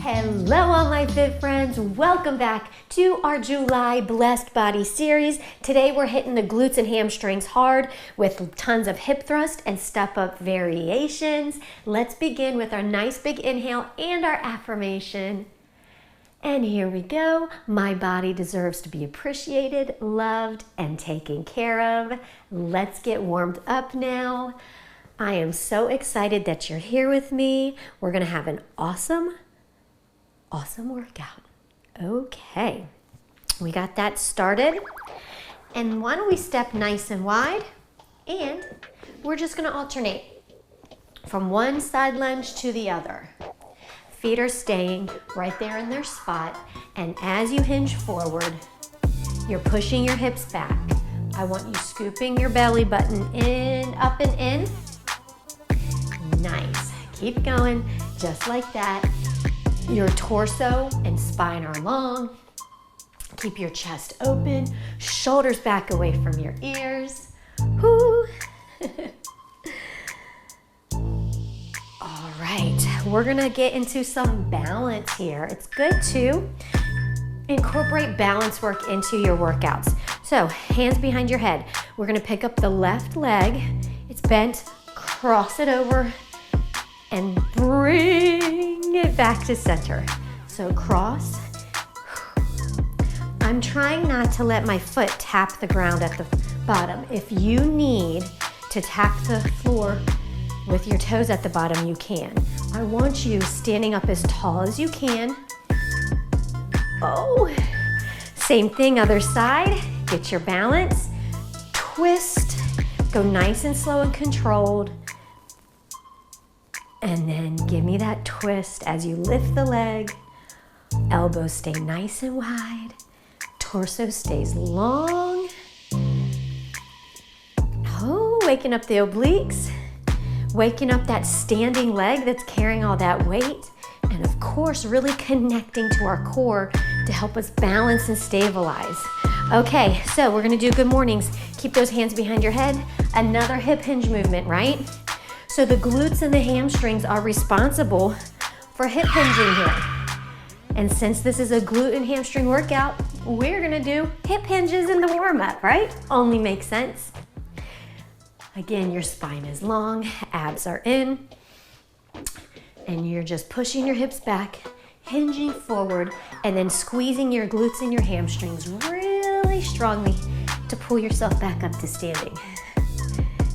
Hello all my fit friends, welcome back to our July Blessed Body series. Today we're hitting the glutes and hamstrings hard with tons of hip thrust and step up variations. Let's begin with our nice big inhale and our affirmation. And here we go. My body deserves to be appreciated, loved, and taken care of. Let's get warmed up now. I am so excited that you're here with me. We're gonna have an awesome workout. Okay, we got that started. And why don't we step nice and wide, and we're just gonna alternate from one side lunge to the other. Feet are staying right there in their spot, and as you hinge forward, you're pushing your hips back. I want you scooping your belly button in, up and in. Nice, keep going, just like that. Your torso and spine are long. Keep your chest open, shoulders back away from your ears. Whoo. All right, we're gonna get into some balance here. It's good to incorporate balance work into your workouts. So hands behind your head. We're gonna pick up the left leg. It's bent, cross it over, and bring it back to center. So cross. I'm trying not to let my foot tap the ground at the bottom. If you need to tap the floor with your toes at the bottom, you can. I want you standing up as tall as you can. Oh, same thing, other side. Get your balance, twist, go nice and slow and controlled. And then give me that twist as you lift the leg. Elbows stay nice and wide. Torso stays long. Oh, waking up the obliques. Waking up that standing leg that's carrying all that weight. And of course, really connecting to our core to help us balance and stabilize. Okay, so we're gonna do good mornings. Keep those hands behind your head. Another hip hinge movement, right? So the glutes and the hamstrings are responsible for hip hinging here. And since this is a glute and hamstring workout, we're gonna do hip hinges in the warm-up, right? Only makes sense. Again, your spine is long, abs are in, and you're just pushing your hips back, hinging forward, and then squeezing your glutes and your hamstrings really strongly to pull yourself back up to standing.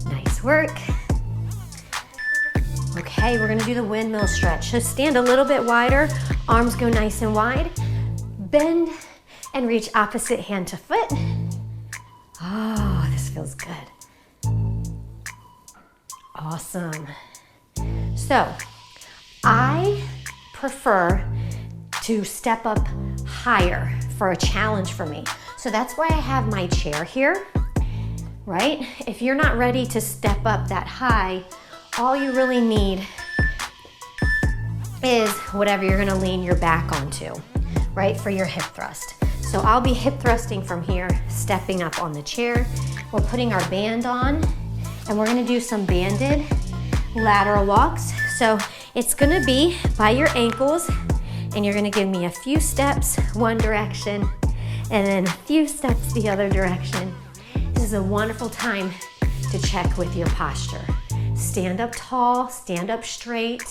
Nice work. Okay, we're gonna do the windmill stretch. So stand a little bit wider, arms go nice and wide, bend and reach opposite hand to foot. Oh, this feels good. Awesome. So I prefer to step up higher for a challenge for me. So that's why I have my chair here, right? If you're not ready to step up that high, all you really need is whatever you're gonna lean your back onto, right, for your hip thrust. So I'll be hip thrusting from here, stepping up on the chair. We're putting our band on, and we're gonna do some banded lateral walks. So it's gonna be by your ankles, and you're gonna give me a few steps one direction, and then a few steps the other direction. This is a wonderful time to check with your posture. Stand up tall, stand up straight,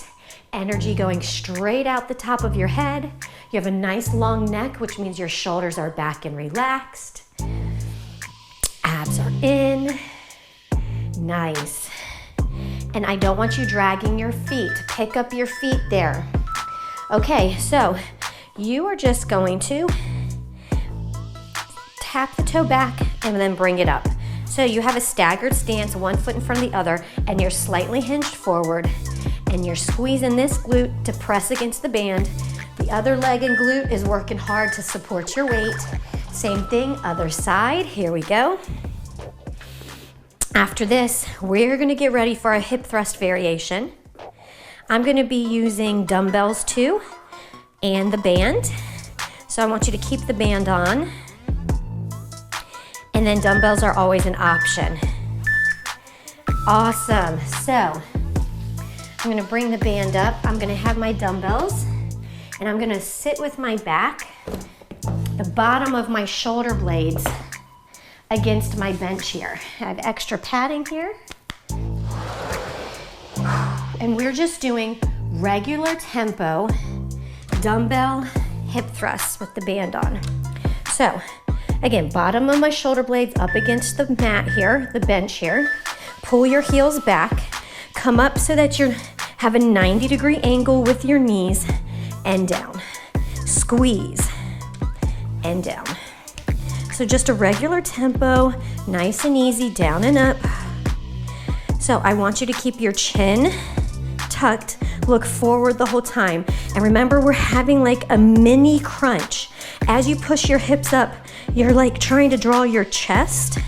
energy going straight out the top of your head. You have a nice long neck, which means your shoulders are back and relaxed. Abs are in. Nice. And I don't want you dragging your feet. Pick up your feet there. Okay, so you are just going to tap the toe back and then bring it up. So you have a staggered stance, one foot in front of the other, and you're slightly hinged forward, and you're squeezing this glute to press against the band. The other leg and glute is working hard to support your weight. Same thing, other side, here we go. After this, we're gonna get ready for a hip thrust variation. I'm gonna be using dumbbells too, and the band. So I want you to keep the band on. And then dumbbells are always an option. Awesome. So I'm gonna bring the band up. I'm gonna have my dumbbells And I'm gonna sit with my back, the bottom of my shoulder blades against my bench here. I have extra padding here. And we're just doing regular tempo dumbbell hip thrusts with the band on. So again, bottom of my shoulder blades up against the mat here, the bench here. Pull your heels back, come up so that you have a 90-degree angle with your knees and down. Squeeze and down. So just a regular tempo, nice and easy, down and up. So I want you to keep your chin tucked, look forward the whole time. And remember, we're having like a mini crunch. As you push your hips up, you're like trying to draw your chest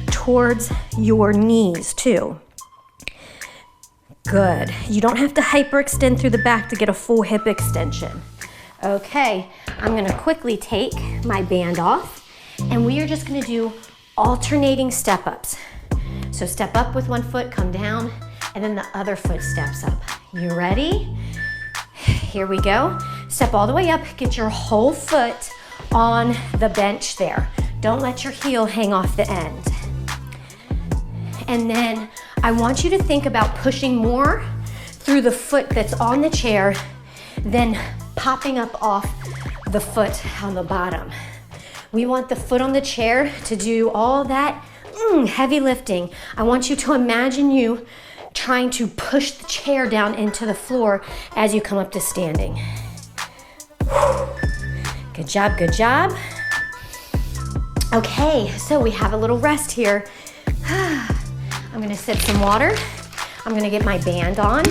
towards your knees too. Good. You don't have to hyperextend through the back to get a full hip extension. Okay, I'm gonna quickly take my band off and we are just gonna do alternating step-ups. So step up with one foot, come down, and then the other foot steps up. You ready? Here we go. Step all the way up, get your whole foot on the bench there. Don't let your heel hang off the end. And then I want you to think about pushing more through the foot that's on the chair than popping up off the foot on the bottom. We want the foot on the chair to do all that heavy lifting. I want you to imagine you trying to push the chair down into the floor as you come up to standing. Good job, good job. Okay, so we have a little rest here. I'm gonna sip some water. I'm gonna get my band on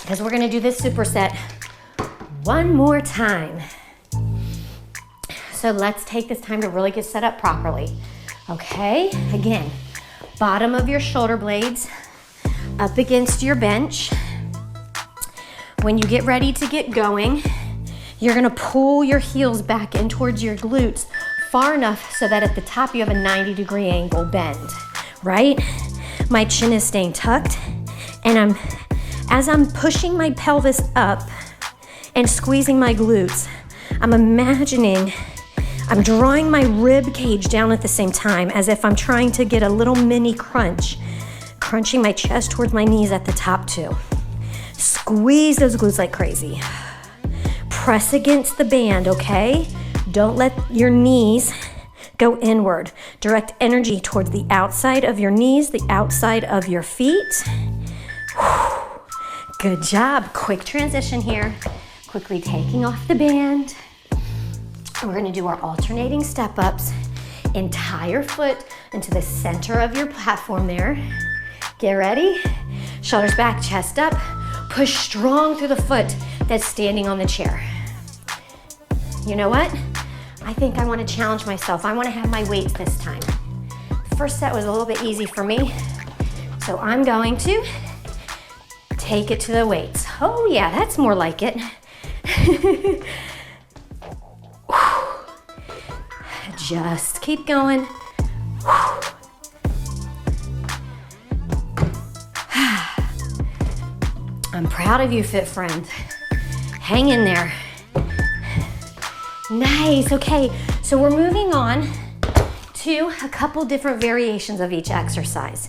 because we're gonna do this superset one more time. So let's take this time to really get set up properly. Okay, again, bottom of your shoulder blades up against your bench. When you get ready to get going, you're gonna pull your heels back in towards your glutes far enough so that at the top you have a 90-degree angle bend, right? My chin is staying tucked, and as I'm pushing my pelvis up and squeezing my glutes, I'm imagining I'm drawing my rib cage down at the same time as if I'm trying to get a little mini crunch, crunching my chest towards my knees at the top too. Squeeze those glutes like crazy. Press against the band, okay? Don't let your knees go inward. Direct energy towards the outside of your knees, the outside of your feet. Good job. Quick transition here. Quickly taking off the band. We're gonna do our alternating step-ups. Entire foot into the center of your platform there. Get ready. Shoulders back, chest up. Push strong through the foot that's standing on the chair. You know what? I think I want to challenge myself. I want to have my weights this time. The first set was a little bit easy for me, so I'm going to take it to the weights. Oh yeah, that's more like it. Just keep going. I'm proud of you, fit friend. Hang in there. Nice, okay, so we're moving on to a couple different variations of each exercise.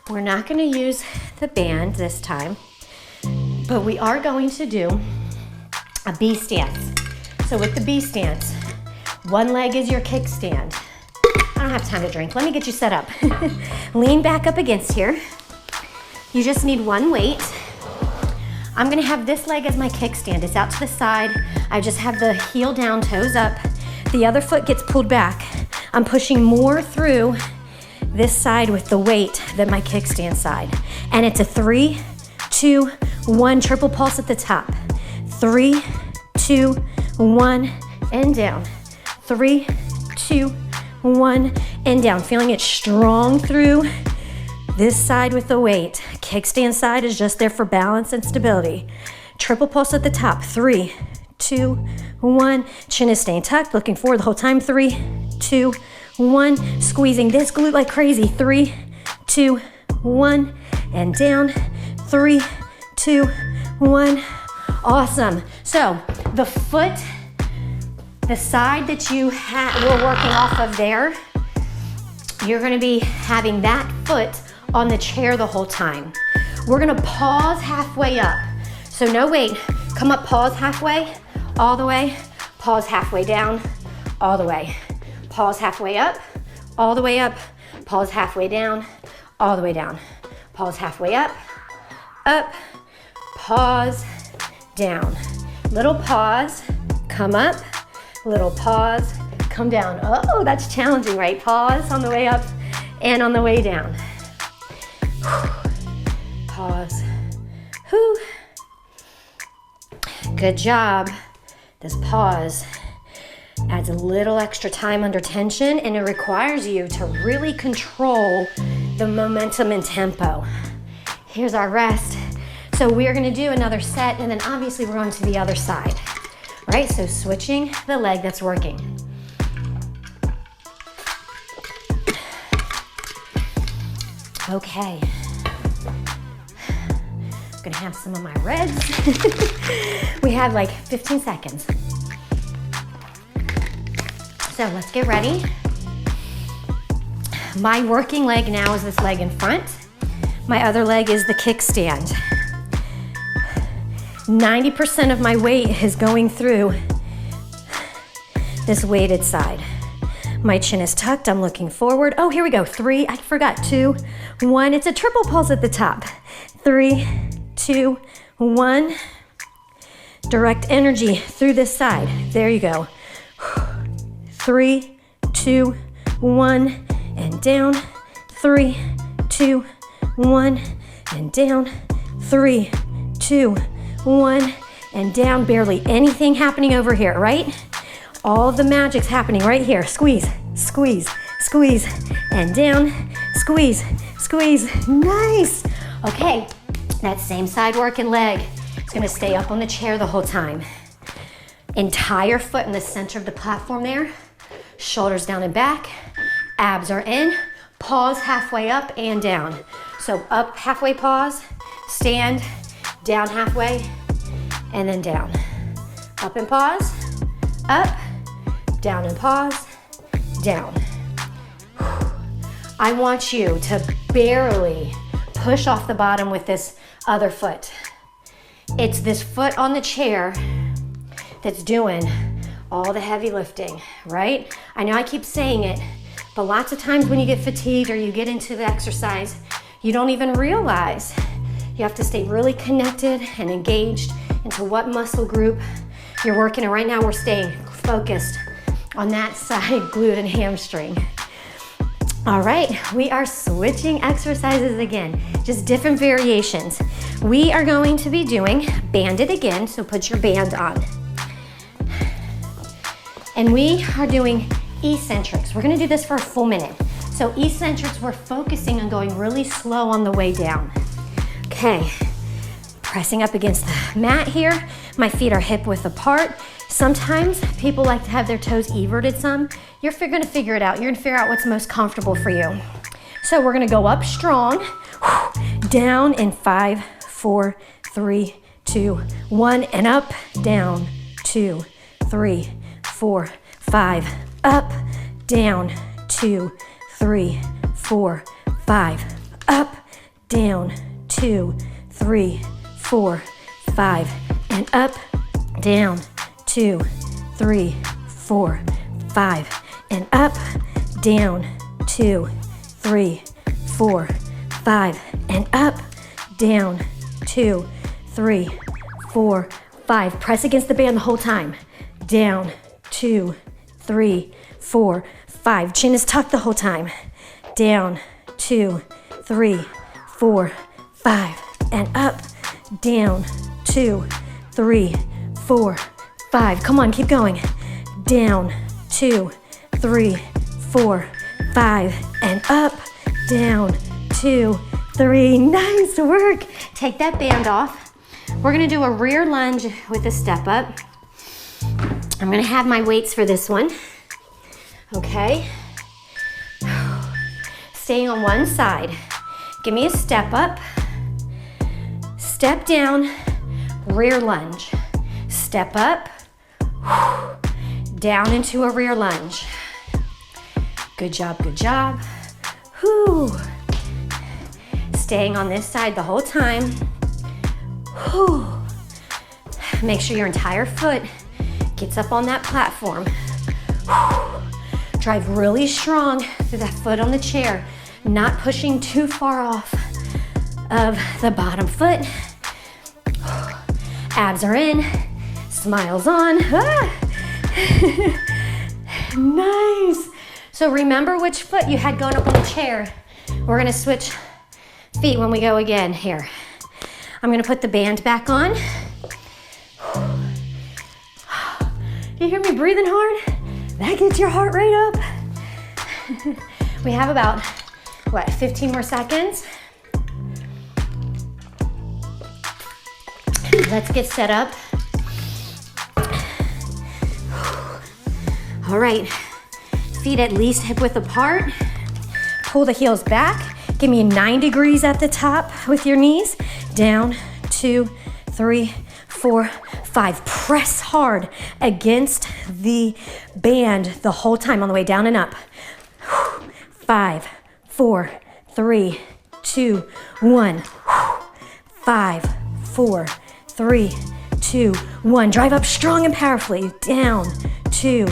We're not gonna use the band this time, but we are going to do a B stance. So with the B stance, one leg is your kickstand. I don't have time to drink. Let me get you set up. Lean back up against here. You just need one weight. I'm gonna have this leg as my kickstand. It's out to the side. I just have the heel down, toes up. The other foot gets pulled back. I'm pushing more through this side with the weight than my kickstand side. And it's a 3, 2, 1, triple pulse at the top. 3, 2, 1, and down. 3, 2, 1, and down. Feeling it strong through this side with the weight. Kickstand side is just there for balance and stability. Triple pulse at the top. 3, 2, 1. Chin is staying tucked, looking forward the whole time. 3, 2, 1. Squeezing this glute like crazy. 3, 2, 1, and down. 3, 2, 1. Awesome. So the foot, the side that you were working off of there, you're gonna be having that foot on the chair the whole time. We're gonna pause halfway up. So no, wait, come up, pause halfway, all the way, pause halfway down, all the way. Pause halfway up, all the way up, pause halfway down, all the way down. Pause halfway up, pause, down. Little pause, come up, little pause, come down. Oh, that's challenging, right? Pause on the way up and on the way down. Pause. Whew. Good job. This pause adds a little extra time under tension, and it requires you to really control the momentum and tempo. Here's our rest. So we are gonna do another set, and then obviously we're on to the other side. All right, so switching the leg that's working. Okay. I'm gonna have some of my reds. We have like 15 seconds. So let's get ready. My working leg now is this leg in front. My other leg is the kickstand. 90% of my weight is going through this weighted side. My chin is tucked, I'm looking forward. Oh, here we go, 3, I forgot, 2, 1. It's a triple pulse at the top. 3, 2, 1. Direct energy through this side. There you go. 3, 2, 1, and down. 3, 2, 1, and down. 3, 2, 1, and down. Barely anything happening over here, right? All of the magic's happening right here. Squeeze, squeeze, squeeze, and down. Squeeze, squeeze. Nice. Okay, that same side working leg. It's gonna stay up on the chair the whole time. Entire foot in the center of the platform there. Shoulders down and back. Abs are in. Pause halfway up and down. So up halfway pause, stand, down halfway, and then down. Up and pause, up, down and pause, down. I want you to barely push off the bottom with this other foot. It's this foot on the chair that's doing all the heavy lifting, right? I know I keep saying it, but lots of times when you get fatigued or you get into the exercise, you don't even realize. You have to stay really connected and engaged into what muscle group you're working. And right now we're staying focused on that side, glute and hamstring. All right, we are switching exercises again, just different variations. We are going to be doing banded again, so put your band on. And we are doing eccentrics. We're gonna do this for a full minute. So eccentrics, we're focusing on going really slow on the way down. Okay, pressing up against the mat here. My feet are hip width apart. Sometimes people like to have their toes everted some. You're gonna figure it out. You're gonna figure out what's most comfortable for you. So we're gonna go up strong, down in 5, 4, 3, 2, 1, and up, down, 2, 3, 4, 5, up, down, 2, 3, 4, 5, up, down, 2, 3, 4, 5, and up, down, 2, 3, 4, 5, and up, down, 2, 3, 4, 5, and up, down, 2, 3, 4, 5. Press against the band the whole time. Down, 2, 3, 4, 5. Chin is tucked the whole time. Down, 2, 3, 4, 5, and up, down, 2, 3, 4, 5. Come on, keep going. Down, 2, 3, 4, 5, and up, down, 2, 3. Nice work. Take that band off. We're gonna do a rear lunge with a step up. I'm gonna have my weights for this one. Okay. Staying on one side. Give me a step up, step down, rear lunge. Step up, down into a rear lunge. Good job, good job. Whew. Staying on this side the whole time. Whew. Make sure your entire foot gets up on that platform. Whew. Drive really strong through that foot on the chair, not pushing too far off of the bottom foot. Abs are in, smiles on. Ah. Nice. So remember which foot you had going up on the chair. We're gonna switch feet when we go again. Here, I'm gonna put the band back on. You hear me breathing hard? That gets your heart rate up. We have about, 15 more seconds. Let's get set up. All right, feet at least hip width apart. Pull the heels back. Give me 9 degrees at the top with your knees. Down, 2, 3, 4, 5. Press hard against the band the whole time on the way down and up. 5, 4, 3, 2, 1. 5, 4, 3, 2, 1. Drive up strong and powerfully. Down, 2,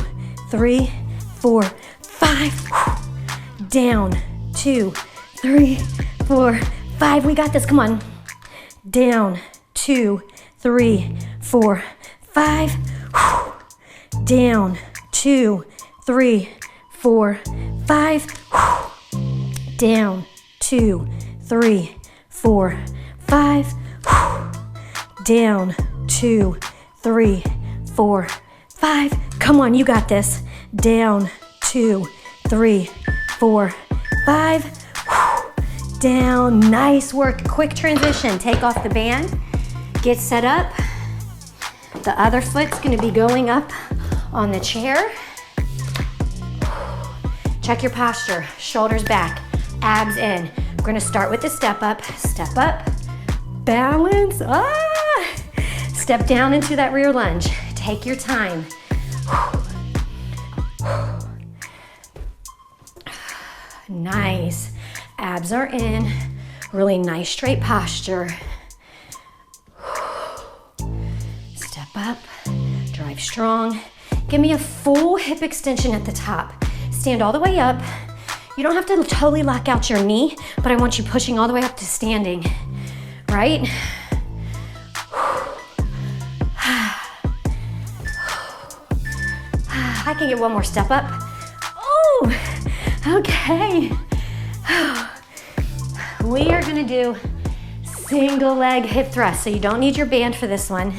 3, 4, 5. Down, 2, 3, 4, 5. We got this. Come on. Down, 2, 3, 4, 5. Down, 2, 3, 4, 5. Down, 2, 3, 4, 5. Down, 2, 3, 4, 5. Come on, you got this. Down, 2, 3, 4, 5. Down, nice work. Quick transition. Take off the band, get set up. The other foot's gonna be going up on the chair. Check your posture, shoulders back, abs in. We're gonna start with the step up, balance, step down into that rear lunge. Take your time. Nice, abs are in, really nice straight posture. Step up, drive strong. Give me a full hip extension at the top. Stand all the way up. You don't have to totally lock out your knee, but I want you pushing all the way up to standing, right? I can get one more step up. Oh, okay. We are gonna do single leg hip thrust, so you don't need your band for this one.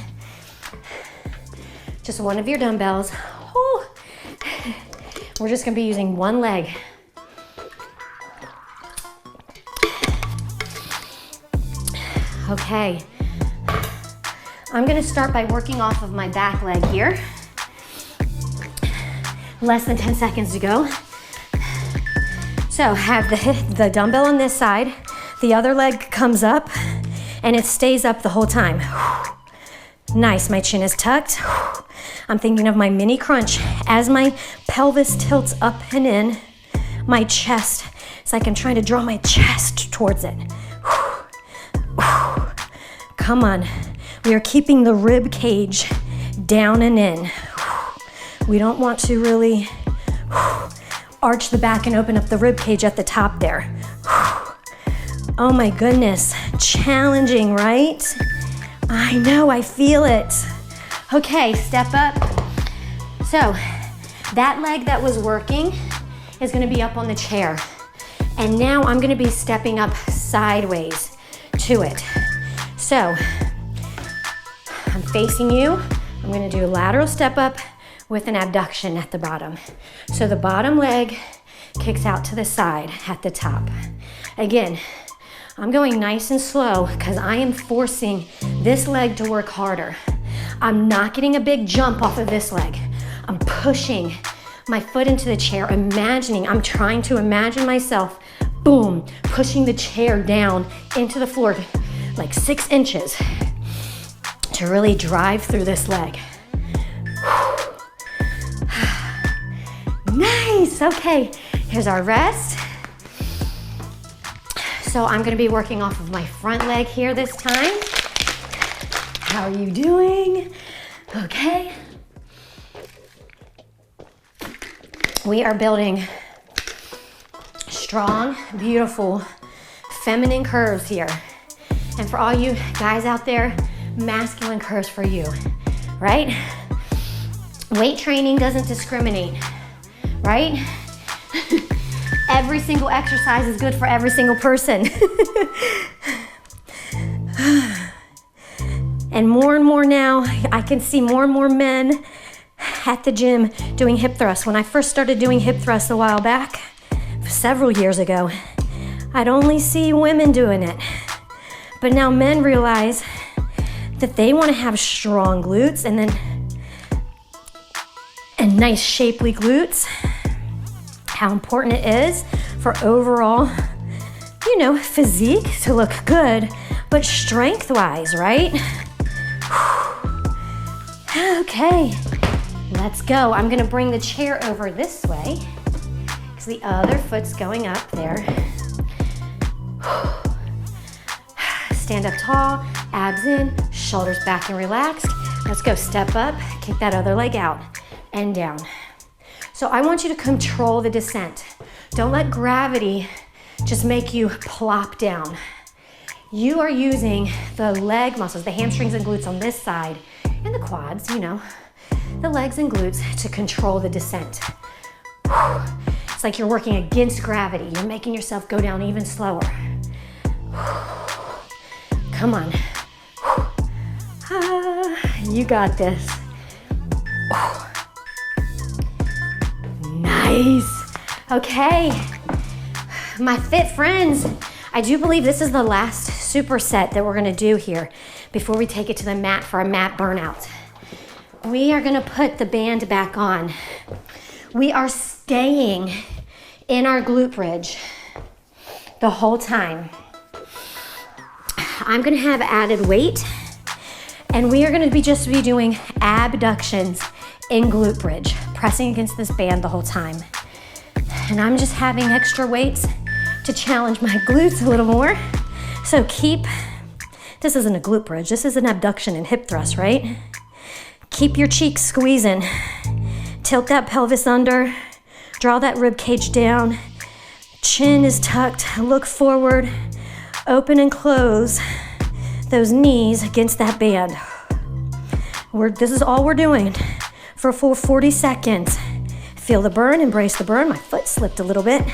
Just one of your dumbbells. Oh. We're just gonna be using one leg. Okay. I'm gonna start by working off of my back leg here. Less than 10 seconds to go. So have the dumbbell on this side, the other leg comes up, and it stays up the whole time. Nice, my chin is tucked. I'm thinking of my mini crunch. As my pelvis tilts up and in, my chest, it's like I'm trying to draw my chest towards it. Come on, we are keeping the rib cage down and in. We don't want to really arch the back and open up the rib cage at the top there. Oh my goodness, challenging, right? I know, I feel it. Okay, step up. So that leg that was working is gonna be up on the chair. And now I'm gonna be stepping up sideways to it. So I'm facing you. I'm gonna do a lateral step up with an abduction at the bottom. So the bottom leg kicks out to the side at the top. Again, I'm going nice and slow because I am forcing this leg to work harder. I'm not getting a big jump off of this leg. I'm pushing my foot into the chair, I'm trying to imagine myself boom, pushing the chair down into the floor like 6 inches to really drive through this leg. Nice, okay, here's our rest. So I'm gonna be working off of my front leg here this time. How are you doing? Okay. We are building strong, beautiful, feminine curves here. And for all you guys out there, masculine curves for you, right? Weight training doesn't discriminate, right? Every single exercise is good for every single person. And more now, I can see more and more men at the gym doing hip thrusts. When I first started doing hip thrusts a while back, several years ago, I'd only see women doing it. But now men realize that they want to have strong glutes and nice shapely glutes. How important it is for overall, you know, physique to look good, but strength-wise, right? Okay, let's go. I'm gonna bring the chair over this way because the other foot's going up there. Stand up tall, abs in, shoulders back and relaxed. Let's go, step up, kick that other leg out and down. So I want you to control the descent. Don't let gravity just make you plop down. You are using the leg muscles, the hamstrings and glutes on this side, and the quads, you know, the legs and glutes to control the descent. It's like you're working against gravity. You're making yourself go down even slower. Come on. You got this. Nice. Okay. My fit friends, I do believe this is the last superset that we're gonna do here before we take it to the mat for a mat burnout. We are gonna put the band back on. We are staying in our glute bridge the whole time. I'm gonna have added weight and we are gonna be doing abductions in glute bridge, pressing against this band the whole time. And I'm just having extra weights to challenge my glutes a little more. So this isn't a glute bridge, this is an abduction and hip thrust, right? Keep your cheeks squeezing. Tilt that pelvis under, draw that rib cage down. Chin is tucked, look forward, open and close those knees against that band. This is all we're doing for a full 40 seconds. Feel the burn, embrace the burn. My foot slipped a little bit.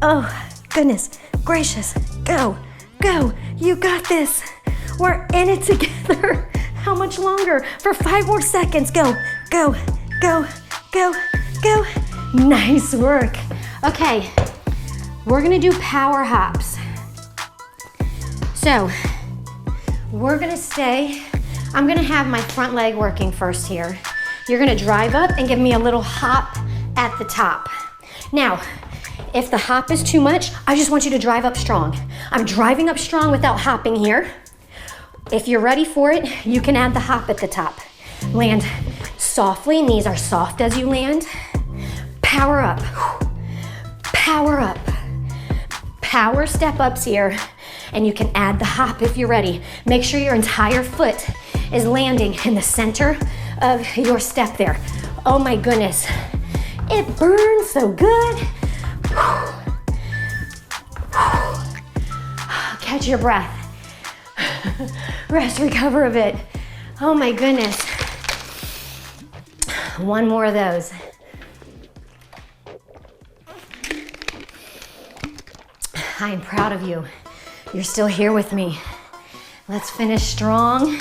Oh, goodness gracious. Go, go, you got this. We're in it together. How much longer? For 5 more seconds. Go, go, go, go, go. Nice work. Okay, we're gonna do power hops. So, we're gonna stay. I'm gonna have my front leg working first here. You're gonna drive up and give me a little hop at the top. Now, if the hop is too much, I just want you to drive up strong. I'm driving up strong without hopping here. If you're ready for it, you can add the hop at the top. Land softly, knees are soft as you land. Power up, power up. Power step ups here, and you can add the hop if you're ready. Make sure your entire foot is landing in the center of your step there. Oh my goodness, it burns so good. Catch your breath. Rest, recover a bit. Oh my goodness. One more of those. I am proud of you. You're still here with me. Let's finish strong.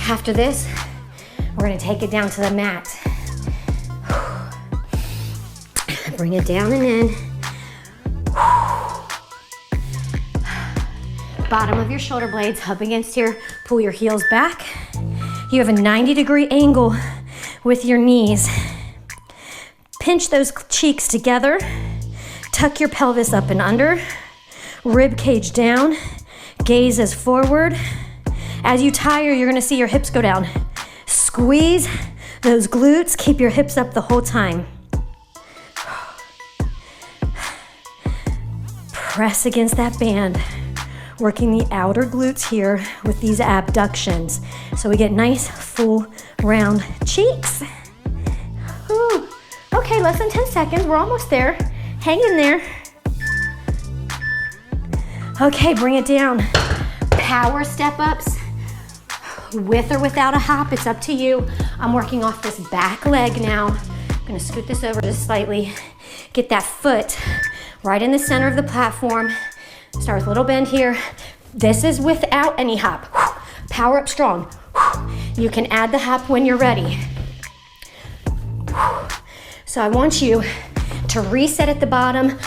After this, we're gonna take it down to the mat. Bring it down and in. Bottom of your shoulder blades up against here. Pull your heels back. You have a 90-degree angle with your knees. Pinch those cheeks together. Tuck your pelvis up and under, rib cage down, gaze is forward. As you tire, you're gonna see your hips go down. Squeeze those glutes, keep your hips up the whole time. Press against that band, working the outer glutes here with these abductions. So we get nice, full, round cheeks. Ooh. Okay, less than 10 seconds, we're almost there. Hang in there. Okay, bring it down. Power step-ups, with or without a hop, it's up to you. I'm working off this back leg now. I'm gonna scoot this over just slightly. Get that foot right in the center of the platform. Start with a little bend here. This is without any hop. Power up strong. You can add the hop when you're ready. So I want you to reset at the bottom.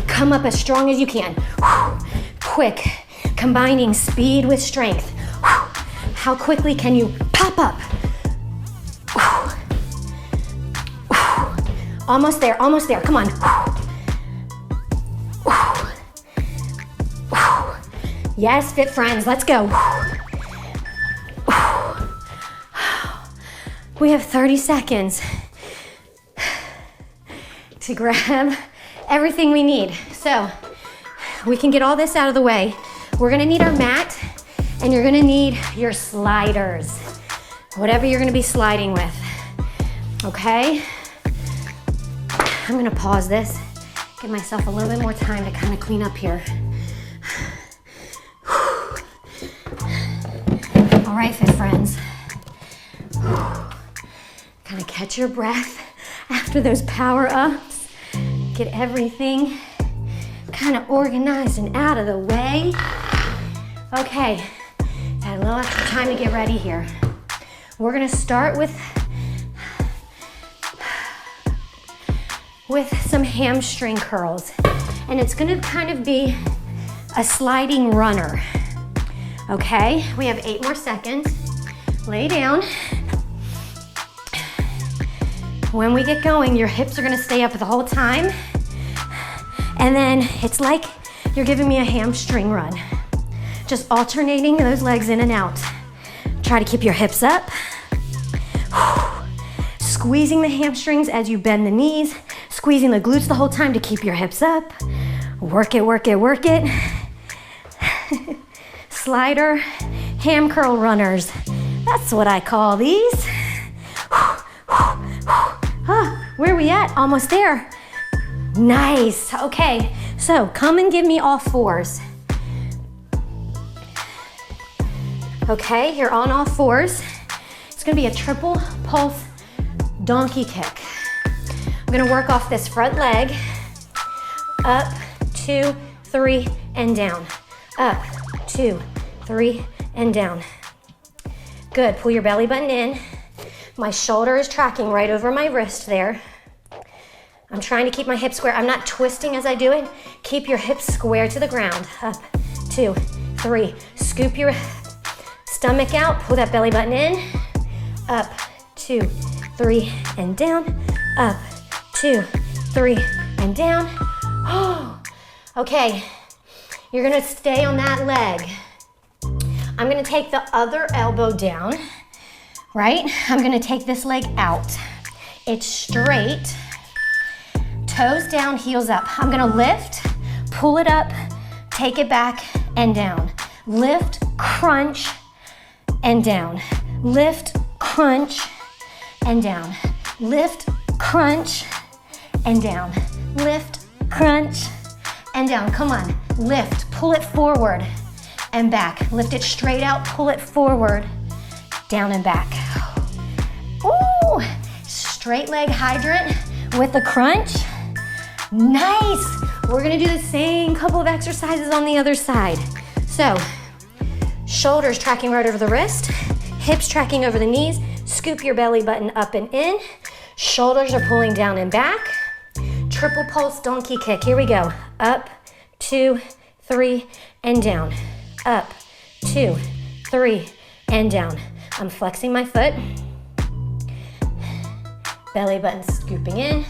Come up as strong as you can. Quick, combining speed with strength. How quickly can you pop up? Almost there, come on. Yes, fit friends, let's go. We have 30 seconds to grab everything we need. So we can get all this out of the way. We're gonna need our mat, and you're gonna need your sliders, whatever you're gonna be sliding with, okay? I'm gonna pause this, give myself a little bit more time to kind of clean up here. All right, fit friends. Kind of catch your breath after those power ups. Get everything kind of organized and out of the way. Okay, got a little extra time to get ready here. We're gonna start with some hamstring curls. And it's gonna kind of be a sliding runner. Okay, we have 8 more seconds. Lay down. When we get going, your hips are gonna stay up the whole time. And then it's like you're giving me a hamstring run. Just alternating those legs in and out. Try to keep your hips up. Squeezing the hamstrings as you bend the knees. Squeezing the glutes the whole time to keep your hips up. Work it, work it, work it. Slider, ham curl runners. That's what I call these. Where are we at? Almost there. Nice, okay. So come and give me all 4s. Okay, you're on all 4s. It's gonna be a triple pulse donkey kick. I'm gonna work off this front leg. Up, 2, 3, and down. Up, 2, 3, and down. Good, pull your belly button in. My shoulder is tracking right over my wrist there. I'm trying to keep my hips square. I'm not twisting as I do it. Keep your hips square to the ground. Up, 2, 3. Scoop your stomach out, pull that belly button in. Up, 2, 3, and down. Up, 2, 3, and down. Oh, okay. You're gonna stay on that leg. I'm gonna take the other elbow down, right? I'm gonna take this leg out. It's straight, toes down, heels up. I'm gonna lift, pull it up, take it back and down. Lift, crunch, and down. Lift, crunch, and down. Lift, crunch, and down. Lift, crunch, and down. Come on, lift, pull it forward and back. Lift it straight out, pull it forward, down and back. Ooh, straight leg hydrant with the crunch. Nice. We're gonna do the same couple of exercises on the other side. So, shoulders tracking right over the wrist, hips tracking over the knees, scoop your belly button up and in, shoulders are pulling down and back. Triple pulse donkey kick, here we go. Up, 2, 3, and down. Up, 2, 3, and down. I'm flexing my foot. Belly button scooping in.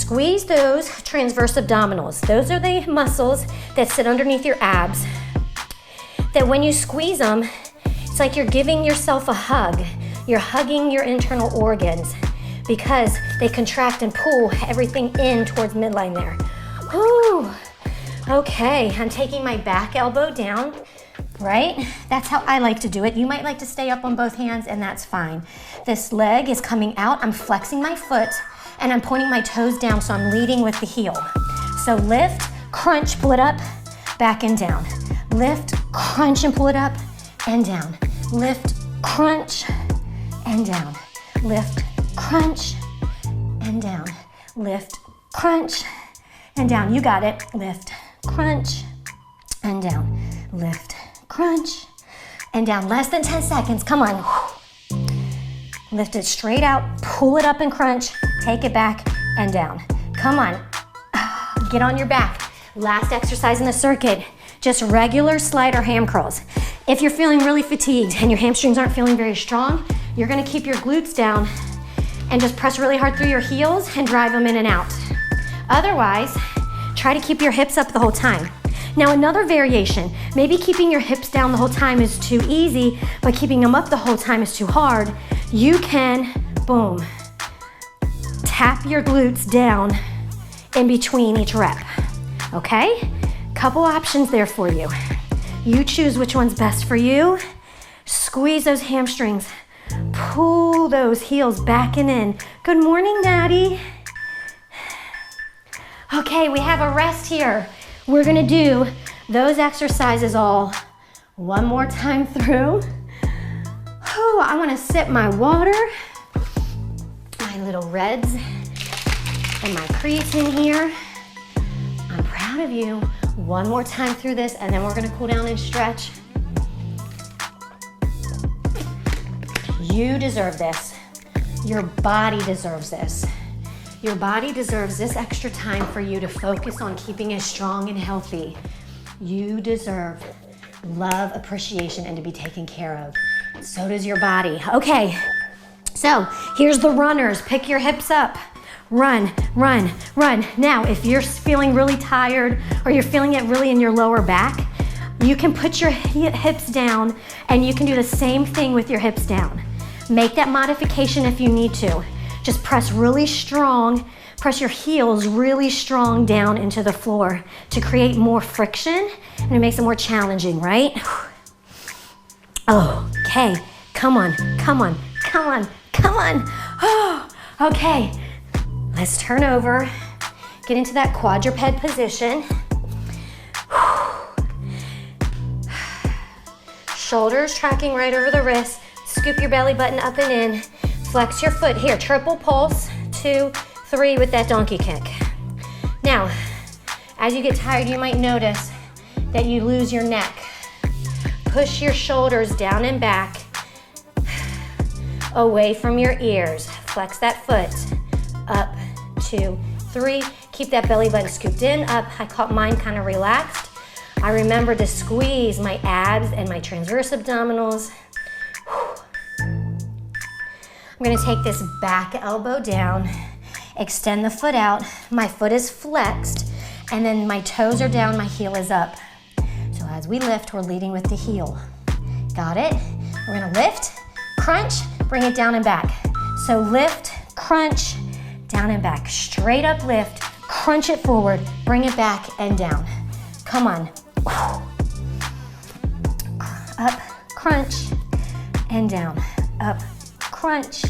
squeeze those transverse abdominals. Those are the muscles that sit underneath your abs, that when you squeeze them, it's like you're giving yourself a hug. You're hugging your internal organs because they contract and pull everything in towards midline there. Whew. Okay, I'm taking my back elbow down, right? That's how I like to do it. You might like to stay up on both hands, and that's fine. This leg is coming out. I'm flexing my foot, and I'm pointing my toes down, so I'm leading with the heel. So lift, crunch, pull it up, back and down. Lift, crunch, and pull it up and down. Lift, crunch, and down. Lift, crunch, and down. Lift, crunch, and down. You got it. Lift, crunch, and down. Lift, crunch, and down. Less than 10 seconds. Come on. Lift it straight out. Pull it up and crunch. Take it back and down. Come on. Get on your back. Last exercise in the circuit. Just regular slider ham curls. If you're feeling really fatigued and your hamstrings aren't feeling very strong, you're gonna keep your glutes down and just press really hard through your heels and drive them in and out. Otherwise, try to keep your hips up the whole time. Now another variation, maybe keeping your hips down the whole time is too easy, but keeping them up the whole time is too hard. You can, boom, tap your glutes down in between each rep, okay? Couple options there for you. You choose which one's best for you. Squeeze those hamstrings. Pull those heels back and in. Good morning, Daddy. Okay, we have a rest here. We're gonna do those exercises all one more time through. Whew, I wanna sip my water, my little reds, and my creatine here. I'm proud of you. One more time through this, and then we're gonna cool down and stretch. You deserve this. Your body deserves this. Your body deserves this extra time for you to focus on keeping it strong and healthy. You deserve love, appreciation, and to be taken care of. So does your body. Okay, so here's the runners. Pick your hips up. Run, run, run. Now, if you're feeling really tired or you're feeling it really in your lower back, you can put your hips down and you can do the same thing with your hips down. Make that modification if you need to. Just press really strong, press your heels really strong down into the floor to create more friction, and it makes it more challenging, right? Oh, okay, come on, come on, come on, come on. Oh, okay. Let's turn over, get into that quadruped position. Shoulders tracking right over the wrist. Scoop your belly button up and in. Flex your foot here, triple pulse, 2, 3 with that donkey kick. Now, as you get tired, you might notice that you lose your neck. Push your shoulders down and back, away from your ears. Flex that foot. Up, 2, 3. Keep that belly button scooped in, up. I caught mine kind of relaxed. I remember to squeeze my abs and my transverse abdominals. I'm gonna take this back elbow down, extend the foot out. My foot is flexed, and then my toes are down, my heel is up. So as we lift, we're leading with the heel. Got it? We're gonna lift, crunch, bring it down and back. So lift, crunch, down and back. Straight up lift, crunch it forward, bring it back and down. Come on. Up, crunch, and down. Up, crunch,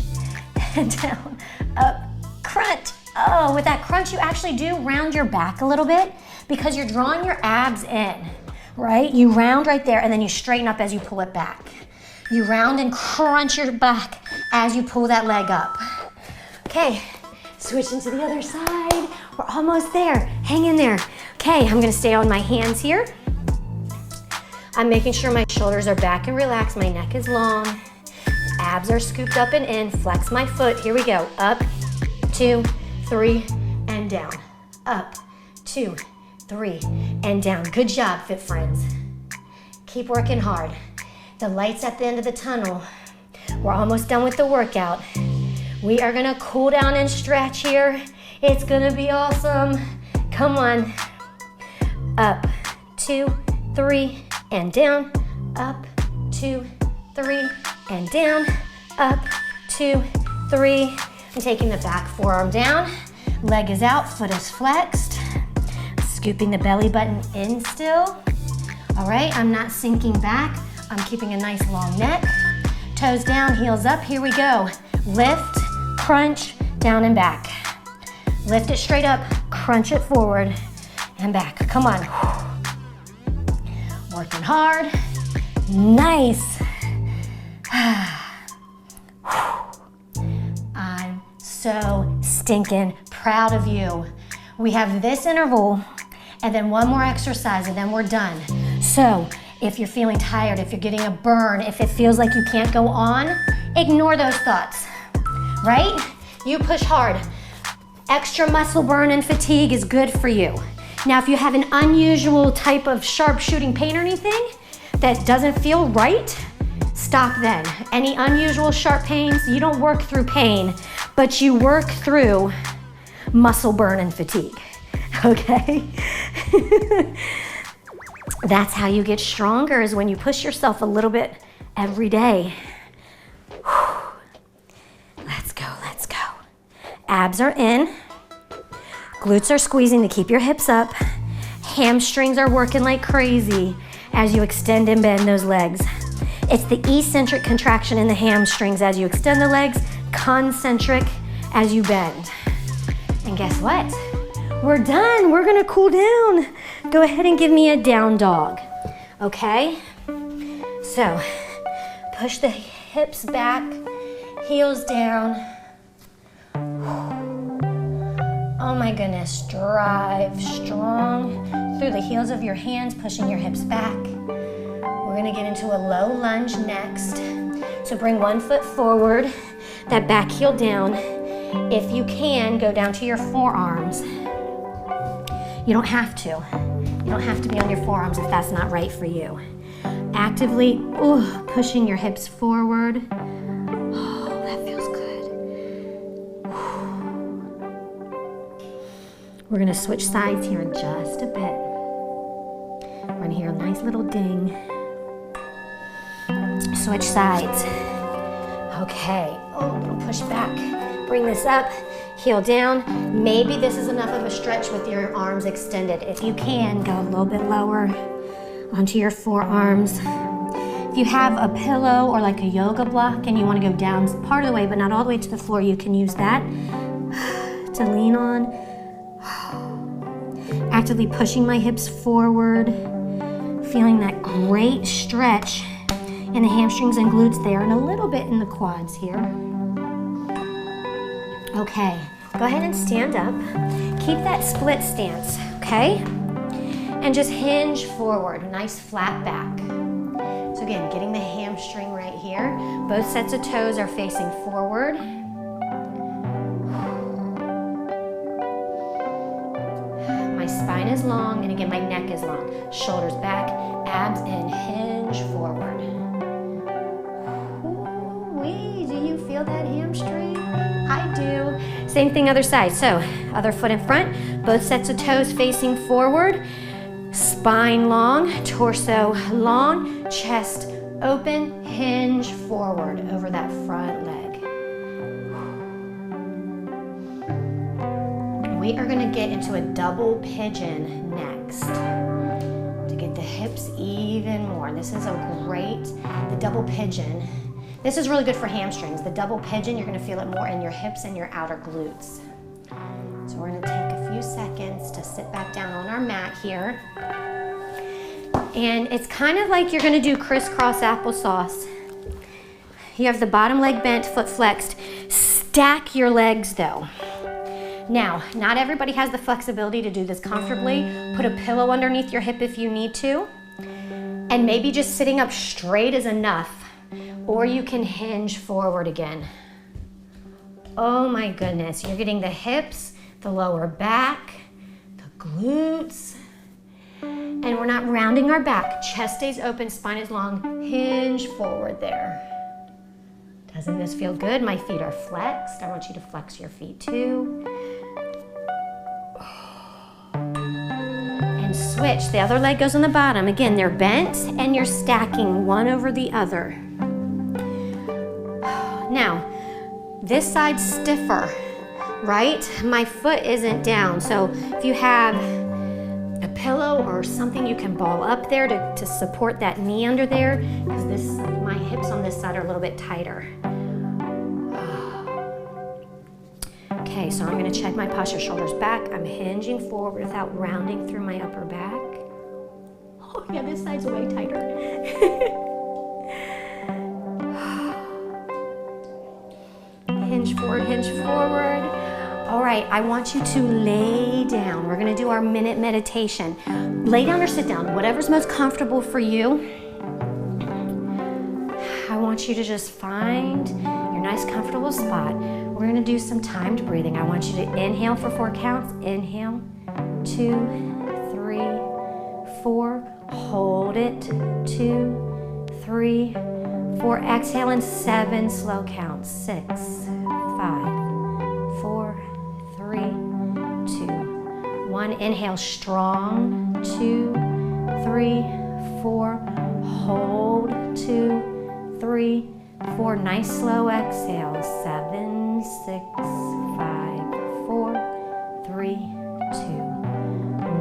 and down. Up, crunch. Oh, with that crunch, you actually do round your back a little bit because you're drawing your abs in, right? You round right there and then you straighten up as you pull it back. You round and crunch your back as you pull that leg up. Okay, switching to the other side. We're almost there. Hang in there. Okay, I'm gonna stay on my hands here. I'm making sure my shoulders are back and relaxed. My neck is long. Abs are scooped up and in. Flex my foot. Here we go. Up, 2, 3, and down. Up, 2, 3, and down. Good job, fit friends. Keep working hard. The light's at the end of the tunnel. We're almost done with the workout. We are gonna cool down and stretch here It's gonna be awesome. Come on. Up, 2, 3, and down. Up, 2, 3, and down. Up, 2, 3. I'm taking the back forearm down. Leg is out, foot is flexed. Scooping the belly button in still. All right, I'm not sinking back. I'm keeping a nice long neck. Toes down, heels up, here we go. Lift, crunch, down and back. Lift it straight up, crunch it forward and back. Come on. Working hard. Nice. I'm so stinking proud of you. We have this interval and then one more exercise and then we're done. So if you're feeling tired, if you're getting a burn, if it feels like you can't go on, ignore those thoughts, right? You push hard. Extra muscle burn and fatigue is good for you. Now, if you have an unusual type of sharp shooting pain or anything that doesn't feel right, stop then. Any unusual sharp pains, you don't work through pain, but you work through muscle burn and fatigue, okay? That's how you get stronger, is when you push yourself a little bit every day. Let's go, let's go. Abs are in. Glutes are squeezing to keep your hips up. Hamstrings are working like crazy as you extend and bend those legs. It's the eccentric contraction in the hamstrings as you extend the legs, concentric as you bend. And guess what? We're done. We're gonna cool down. Go ahead and give me a down dog, okay? So, push the hips back, heels down. Oh my goodness, drive strong through the heels of your hands, pushing your hips back. We're gonna get into a low lunge next. So bring one foot forward, that back heel down. If you can, go down to your forearms. You don't have to. You don't have to be on your forearms if that's not right for you. Actively pushing your hips forward. Oh, that feels good. We're gonna switch sides here in just a bit. We're gonna hear a nice little ding. Switch sides. Okay, a little push back. Bring this up, heel down. Maybe this is enough of a stretch with your arms extended. If you can, go a little bit lower onto your forearms. If you have a pillow or like a yoga block and you want to go down part of the way but not all the way to the floor, you can use that to lean on. Actively pushing my hips forward, feeling that great stretch in the hamstrings and glutes there, and a little bit in the quads here. Okay, go ahead and stand up. Keep that split stance, okay? And just hinge forward, nice flat back. So again, getting the hamstring right here. Both sets of toes are facing forward. My spine is long, and again, my neck is long. Shoulders back, abs in, hinge forward. Ooh-wee, do you feel that hamstring? I do. Same thing other side. So, other foot in front, both sets of toes facing forward. Spine long, torso long, chest open, hinge forward over that front leg. We are gonna get into a double pigeon next to get the hips even more. This is the double pigeon. This is really good for hamstrings. The double pigeon, you're gonna feel it more in your hips and your outer glutes. So we're gonna take a few seconds to sit back down on our mat here. And it's kind of like you're gonna do crisscross applesauce. You have the bottom leg bent, foot flexed. Stack your legs though. Now, not everybody has the flexibility to do this comfortably. Put a pillow underneath your hip if you need to. And maybe just sitting up straight is enough. Or you can hinge forward again. Oh my goodness, you're getting the hips, the lower back, the glutes. And we're not rounding our back. Chest stays open, spine is long, hinge forward there. Doesn't this feel good? My feet are flexed. I want you to flex your feet too. And switch. The other leg goes on the bottom. Again, they're bent and you're stacking one over the other. Now, this side's stiffer, right? My foot isn't down. So if you have a pillow or something you can ball up there to support that knee under there, because my hips on this side are a little bit tighter. Okay, so I'm gonna check my posture, shoulders back. I'm hinging forward without rounding through my upper back. Oh yeah, this side's way tighter. Hinge forward, hinge forward. All right, I want you to lay down. We're gonna do our minute meditation. Lay down or sit down, whatever's most comfortable for you. I want you to just find your nice comfortable spot. We're gonna do some timed breathing. I want you to inhale for 4 counts. Inhale, 2, 3, 4. Hold it, 2, 3, 4. Exhale in 7 slow counts. 6, 5, 4, 3, 2, 1. Inhale strong. 2, 3, 4. Hold. 2, 3, 4. Nice slow exhale. 7, 6, 5, 4, 3, 2,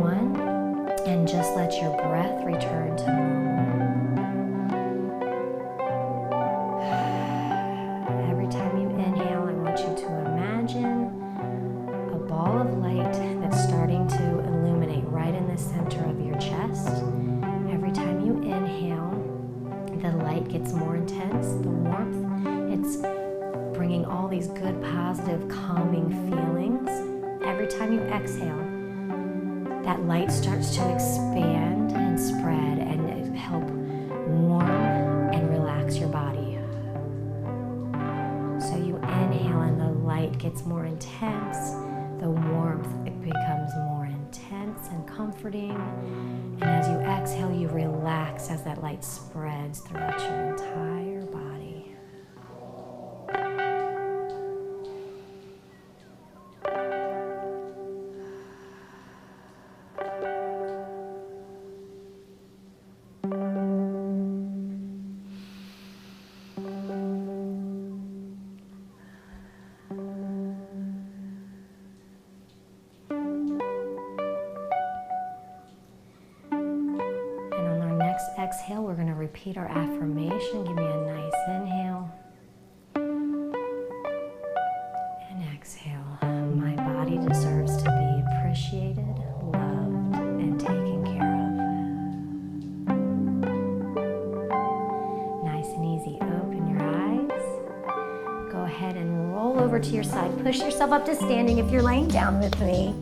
1. And just let your breath return to normal. Every time you inhale, I want you to imagine a ball of light that's starting to illuminate right in the center of your chest. Every time you inhale, the light gets more intense, the warmth. It's bringing all these good, positive, calming feelings. Every time you exhale, that light starts to expand and spread and help warm and relax your body. So you inhale and the light gets more intense, the warmth, it becomes more intense and comforting. And as you exhale, you relax as that light spreads throughout your entire body. Exhale, we're going to repeat our affirmation. Give me a nice inhale and exhale. My body deserves to be appreciated, loved, and taken care of. Nice and easy. Open your eyes. Go ahead and roll over to your side. Push yourself up to standing if you're laying down with me.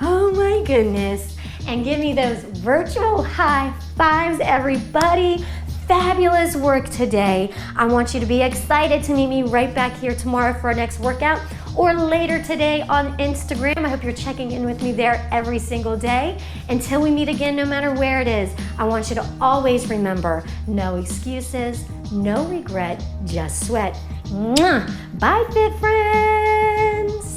Oh my goodness. And give me those virtual high fives, everybody. Fabulous work today. I want you to be excited to meet me right back here tomorrow for our next workout or later today on Instagram. I hope you're checking in with me there every single day. Until we meet again, no matter where it is, I want you to always remember, no excuses, no regret, just sweat. Mwah! Bye, Fit Friends.